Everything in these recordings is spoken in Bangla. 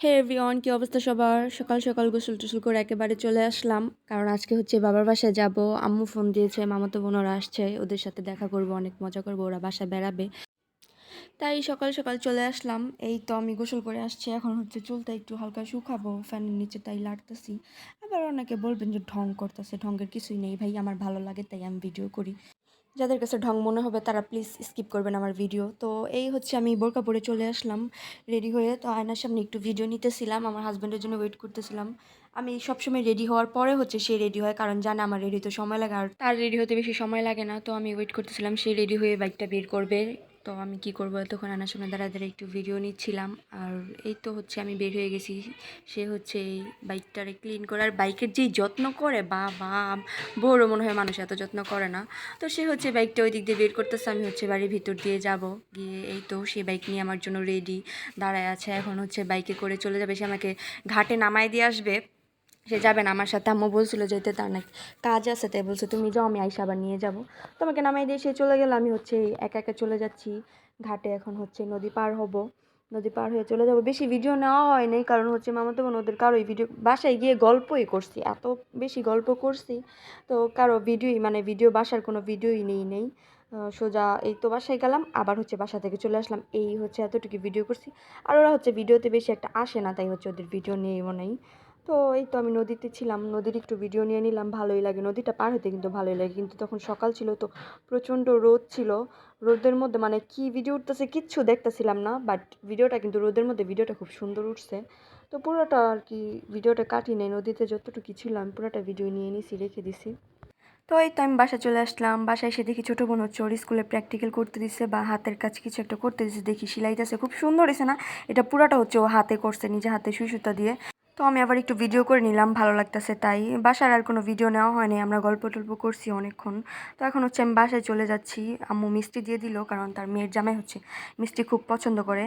হে এভরিওয়ান, কি অবস্থা সবার? সকাল সকাল গোসল টোসল করে একেবারে চলে আসলাম, কারণ আজকে হচ্ছে বাবার বাসায় যাব। আম্মু ফোন দিয়েছে, মামাতো বোনরা আসছে, ওদের সাথে দেখা করব, অনেক মজা করব, ওরা বাসায় বেড়াবে। তাই সকাল সকাল চলে আসলাম। এই তো আমি গোসল করে আসছি, এখন হচ্ছে চুলটা একটু হালকা শুকাবো ফ্যানের নিচে, তাই লাড়তেছি। আবার অনেকে বলবেন যে ঢং করতেছে, ঢঙ্গের কিছুই নেই ভাই, আমার ভালো লাগে তাই আমি ভিডিও করি। যাদের কাছে ঢং মনে হবে তারা প্লিজ স্কিপ করবেন আমার ভিডিও। তো এই হচ্ছে আমি বোরকা পরে চলে আসলাম রেডি হয়ে। তো আয়নার সামনে একটু ভিডিও নিতেছিলাম, আমার হাজব্যান্ডের জন্য ওয়েট করতেছিলাম। আমি সবসময় রেডি হওয়ার পরে হচ্ছে সে রেডি হয়, কারণ জানে আমার রেডি হতে সময় লাগে, আর তার রেডি হতে বেশি সময় লাগে না। তো আমি ওয়েট করতেছিলাম সে রেডি হয়ে বাইকটা বের করবে। তো আমি কি করবো, এতক্ষণ আয়নার সামনে দাঁড়ায় দাঁড়িয়ে একটু ভিডিও নিচ্ছিলাম। আর এই তো হচ্ছে আমি বের হয়ে গেছি। সে হচ্ছে এই বাইকটারে ক্লিন করে, আর বাইকের যেই যত্ন করে, বা বা বড় মনে হয় মানুষ এত যত্ন করে না। তো সে হচ্ছে বাইকটা ওই দিক দিয়ে বের করতেছে, আমি হচ্ছে বাড়ির ভিতর দিয়ে যাব। গিয়ে এই তো সে বাইক নিয়ে আমার জন্য রেডি দাঁড়ায় আছে। এখন হচ্ছে বাইকে করে চলে যাবে, সে আমাকে ঘাটে নামায় দিয়ে আসবে। সে যাবে না আমার সাথে, আম্মু বলছিল যেতে, তার নাকি কাজ আছে, তাই বলছে তুমি যাও, আমি আইসা আবার নিয়ে যাব। তো আমাকে নামাই দিয়ে সে চলে গেল, আমি হচ্ছে একা একা চলে যাচ্ছি ঘাটে। এখন হচ্ছে নদী পার হব, নদী পার হয়ে চলে যাব। বেশি ভিডিও নেওয়া হয় নাই, কারণ হচ্ছে মামাতো বোন ওদের কারোই ভিডিও, বাসায় গিয়ে গল্পই করছি, এত বেশি গল্প করছি। তো কারো ভিডিওই মানে ভিডিও বাসার কোনো ভিডিওই নেই। সোজা এই তো বাসায় গেলাম, আবার হচ্ছে বাসা থেকে চলে আসলাম, এই হচ্ছে এতটুকু ভিডিও করছি। আর ওরা হচ্ছে ভিডিওতে বেশি একটা আসে না, তাই হচ্ছে ওদের ভিডিও নেইও নেই। তো এই তো আমি নদীতে ছিলাম, নদীর একটু ভিডিও নিয়ে নিলাম, ভালোই লাগে নদীটা পার হতে, কিন্তু ভালোই লাগে। কিন্তু তখন সকাল ছিল, তো প্রচণ্ড রোদ ছিল। রোদের মধ্যে মানে কি ভিডিও উঠতেছে কিচ্ছু দেখতেছিলাম না, বাট ভিডিওটা কিন্তু রোদের মধ্যে ভিডিওটা খুব সুন্দর উঠছে। তো পুরোটা আর কি ভিডিওটা কাটি নেই, নদীতে যতটুকু ছিলাম পুরোটা ভিডিও নিয়ে নিছি, রেখে দিছি। তো এই তো আমি বাসায় চলে আসলাম, বাসায় এসে দেখি ছোটো বোন হচ্ছে ওর স্কুলে প্র্যাকটিক্যাল করতে দিচ্ছে, বা হাতের কাজ কিছু একটা করতে দিচ্ছে, দেখি সিলাইতেছে, খুব সুন্দর হয়েছে না? এটা পুরাটা হচ্ছে ও হাতে করছে, নিজে হাতে সুই সুতা দিয়ে। তো আমি আবার একটু ভিডিও করে নিলাম, ভালো লাগতেছে তাই। বাসার আর কোনো ভিডিও নেওয়া হয়নি, আমরা গল্প টল্প করছি অনেকক্ষণ। তো এখন হচ্ছে আমি বাসায় চলে যাচ্ছি। আম্মু মিষ্টি দিয়ে দিল, কারণ তার মেয়ের জামাই হচ্ছে মিষ্টি খুব পছন্দ করে।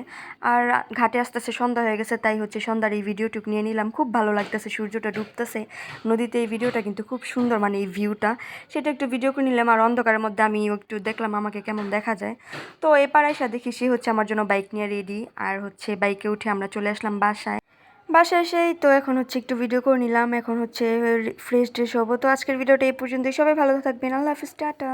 আর ঘাটে আস্তে আস্তে সন্ধ্যা হয়ে গেছে, তাই হচ্ছে সন্ধ্যার এই ভিডিওটুক নিয়ে নিলাম, খুব ভালো লাগতেছে, সূর্যটা ডুবতেছে নদীতে। এই ভিডিওটা কিন্তু খুব সুন্দর, মানে এই ভিউটা, সেটা একটু ভিডিও করে নিলাম। আর অন্ধকারের মধ্যে আমি একটু দেখলাম আমাকে কেমন দেখা যায়। তো এপার এসে দেখি সে হচ্ছে আমার জন্য বাইক নিয়ে রেডি, আর হচ্ছে বাইকে উঠে আমরা চলে আসলাম বাসায়। বাসায় এসেই তো এখন হচ্ছে একটু ভিডিও করে নিলাম, এখন হচ্ছে ফ্রেশ ট্রেশ হবো। তো আজকের ভিডিওটা এই পর্যন্তই, সবাই ভালো থাকবেন, আল্লাহ হাফিজ, টাটা।